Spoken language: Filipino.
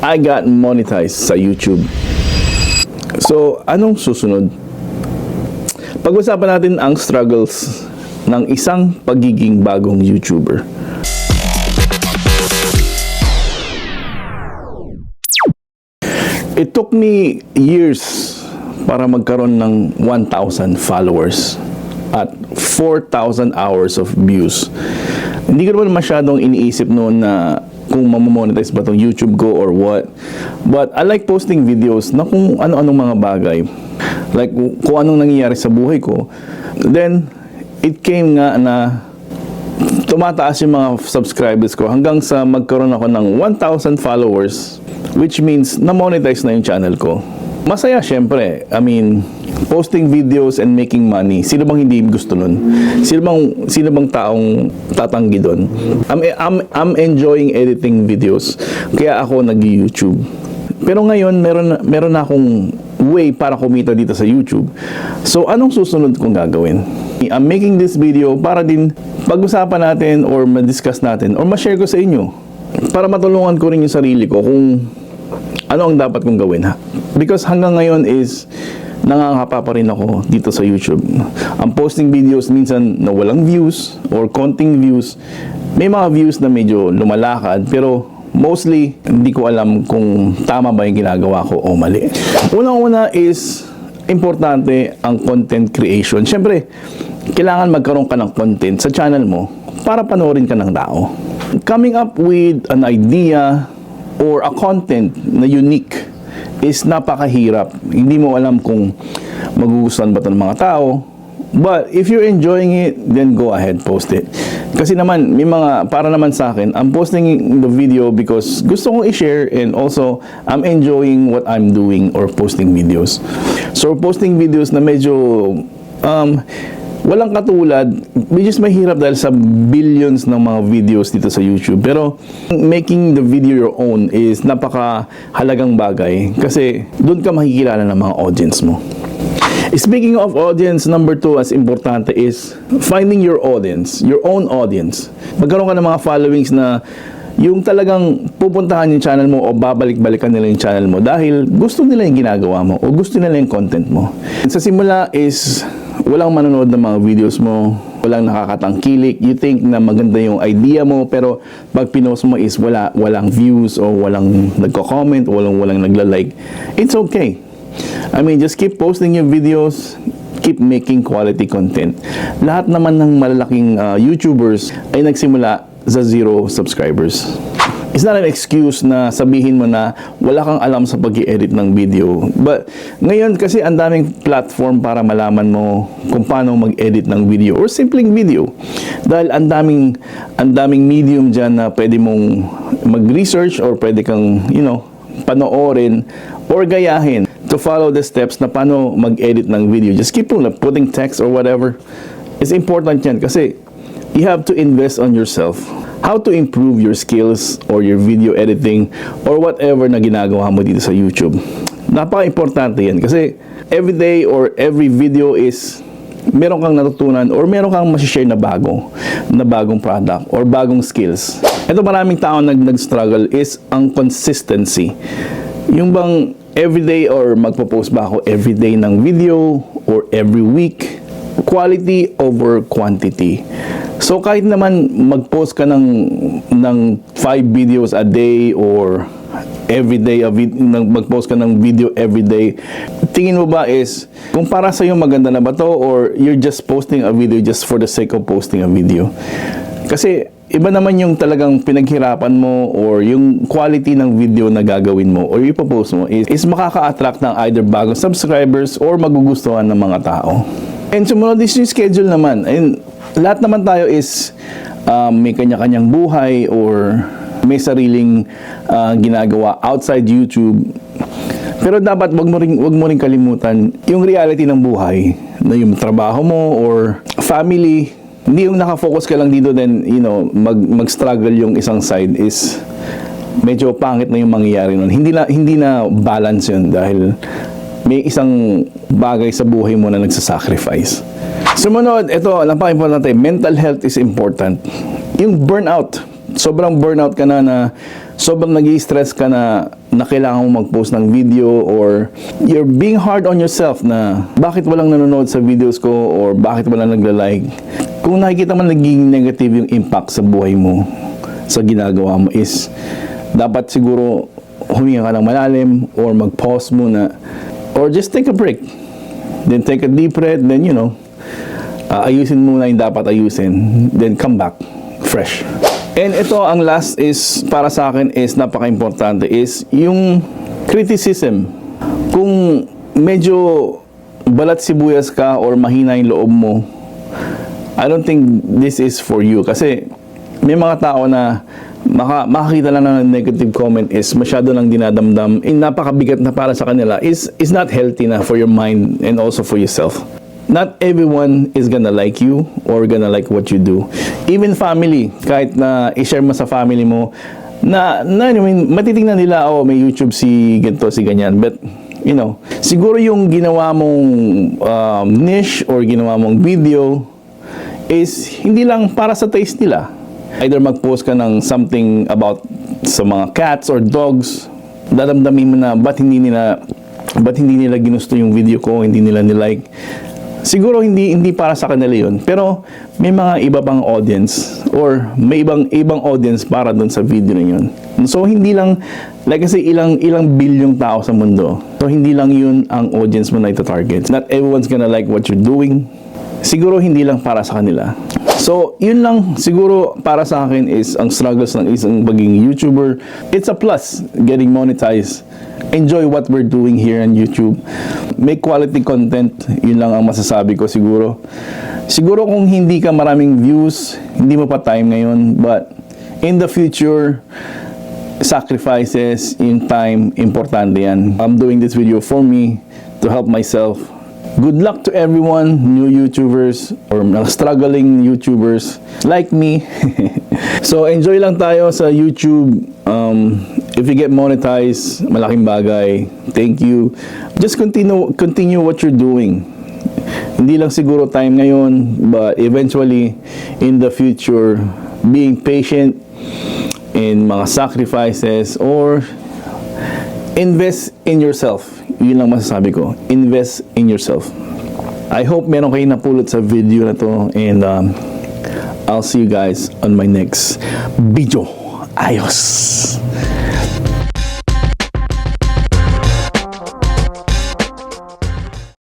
I got monetized sa YouTube. So, anong susunod? Pag-usapan natin ang struggles ng isang pagiging bagong YouTuber. It took me years para magkaroon ng 1,000 followers at 4,000 hours of views. Hindi ko naman masyadong iniisip noon na kung mamamonetize ba itong YouTube ko or what. But I like posting videos na kung ano-anong mga bagay. Like kung anong nangyayari sa buhay ko. Then, it came nga na tumataas yung mga subscribers ko hanggang sa magkaroon ako ng 1,000 followers, which means na-monetize na yung channel ko. Masaya syempre. I mean, posting videos and making money. Sino bang hindi gusto nun? Sino bang taong tatanggi doon? I'm enjoying editing videos. Kaya ako nag-YouTube. Pero ngayon, meron na akong way para kumita dito sa YouTube. So, anong susunod kong gagawin? I'm making this video para din pag-usapan natin or ma-discuss natin or ma-share ko sa inyo para matulungan ko rin yung sarili ko kung ano ang dapat kong gawin. Because hanggang ngayon is nangangapa pa rin ako dito sa YouTube. Ang posting videos minsan na walang views or konting views. May mga views na medyo lumalakad pero mostly hindi ko alam kung tama ba yung ginagawa ko o mali. Unang-una is importante ang content creation. Siyempre, kailangan magkaroon ka ng content sa channel mo para panoorin ka ng tao. Coming up with an idea or a content na unique is napakahirap. Hindi mo alam kung magugustuhan ba ito ng mga tao. But if you're enjoying it, then go ahead, post it. Kasi naman, may mga, para naman sa akin, I'm posting the video because gusto kong i-share and also, I'm enjoying what I'm doing or posting videos. So, posting videos na medyo, walang katulad, which is mahirap dahil sa billions ng mga videos dito sa YouTube. Pero, making the video your own is napakahalagang bagay kasi doon ka makikilala ng mga audience mo. Speaking of audience, number 2 as importante is finding your audience, your own audience. Magkaroon ka ng mga followings na yung talagang pupuntahan yung channel mo o babalik-balikan nila yung channel mo dahil gusto nila yung ginagawa mo o gusto nila yung content mo. Sa simula is walang manonood ng mga videos mo, walang nakakatangkilik, you think na maganda yung idea mo pero pag pinost mo is walang views o walang nagko-comment o walang nagla-like. It's okay. I mean, just keep posting your videos, keep making quality content. Lahat naman ng malalaking YouTubers ay nagsimula sa 0 subscribers. It's not an excuse na sabihin mo na wala kang alam sa pag-i-edit ng video. But ngayon kasi ang daming platform para malaman mo kung paano mag-edit ng video or simpleng video. Dahil ang daming medium dyan na pwede mong mag-research or pwede kang, panoorin or gayahin to follow the steps na paano mag-edit ng video. Just keep putting text or whatever. It's important yan kasi you have to invest on yourself. How to improve your skills or your video editing or whatever na ginagawa mo dito sa YouTube. Napaka-importante yan kasi every day or every video is meron kang natutunan or meron kang masishare na bagong product or bagong skills. Ito maraming tao nag-struggle is ang consistency. Yung bang everyday or magpo-post ba ako everyday ng video or every week? Quality over quantity. So kahit naman mag-post ka ng 5 videos a day or everyday mag-post ka ng video everyday, tingin mo ba is kung para sa iyo maganda na ba to or you're just posting a video just for the sake of posting a video? Kasi iba naman yung talagang pinaghirapan mo or yung quality ng video na gagawin mo or ipopost mo is makaka-attract ng either bagong subscribers or magugustuhan ng mga tao. And sumunod is yung schedule naman. And lahat naman tayo is may kanya-kanyang buhay or may sariling ginagawa outside YouTube. Pero dapat wag mo ring kalimutan yung reality ng buhay, na yung trabaho mo or family. Hindi yung nakafocus ka lang dito then mag-struggle yung isang side is medyo pangit na yung mangyayari nun. Hindi na balance yun dahil may isang bagay sa buhay mo na nagsasacrifice. Sumunod, ito, napaka-importante, mental health is important. Yung burnout, sobrang burnout ka na sobrang nag-i-stress ka na kailangan mo mag-post ng video, or you're being hard on yourself na bakit walang nanonood sa videos ko or bakit walang nagla-like. Kung nakikita mo naging negative yung impact sa buhay mo, sa ginagawa mo, is dapat siguro huminga ka ng malalim or mag-pause muna or just take a break. Then take a deep breath, then ayusin muna yung dapat ayusin, then come back fresh. And ito, ang last is, para sa akin is napaka-importante, is yung criticism. Kung medyo balat sibuyas ka or mahina yung loob mo, I don't think this is for you. Kasi may mga tao na makakita lang ng negative comment is masyado lang dinadamdam, napakabigat na para sa kanila, is not healthy na for your mind and also for yourself. Not everyone is gonna like you or gonna like what you do. Even family, kahit na i-share mo sa family mo, I mean, matitignan nila, oh, may YouTube si ganito, si ganyan. But, siguro yung ginawa mong niche or ginawa mong video is hindi lang para sa taste nila. Either mag-post ka ng something about sa mga cats or dogs, dadamdamin mo na ba't hindi nila ginusto yung video ko, hindi nila nilike. Siguro hindi para sa kanila yun. Pero may mga iba pang audience or may ibang audience para dun sa video na yun. So hindi lang, like kasi ilang bilyong tao sa mundo. So hindi lang yun ang audience mo na ita-target. Not everyone's gonna like what you're doing. Siguro hindi lang para sa kanila. So yun lang siguro para sa akin is ang struggles ng isang maging YouTuber. It's a plus getting monetized. Enjoy what we're doing here on YouTube. Make quality content. Yun lang ang masasabi ko siguro. Siguro kung hindi ka maraming views, hindi mo pa time ngayon. But in the future, sacrifices in time, importante yan. I'm doing this video for me to help myself. Good luck to everyone, new YouTubers or struggling YouTubers like me. So enjoy lang tayo sa YouTube. If you get monetized, malaking bagay. Thank you. Just continue what you're doing. Hindi lang siguro time ngayon, but eventually in the future, being patient in mga sacrifices or invest in yourself. Yun lang masasabi ko. Invest in yourself. I hope meron kayong napulot sa video na to, and I'll see you guys on my next video. Ayos!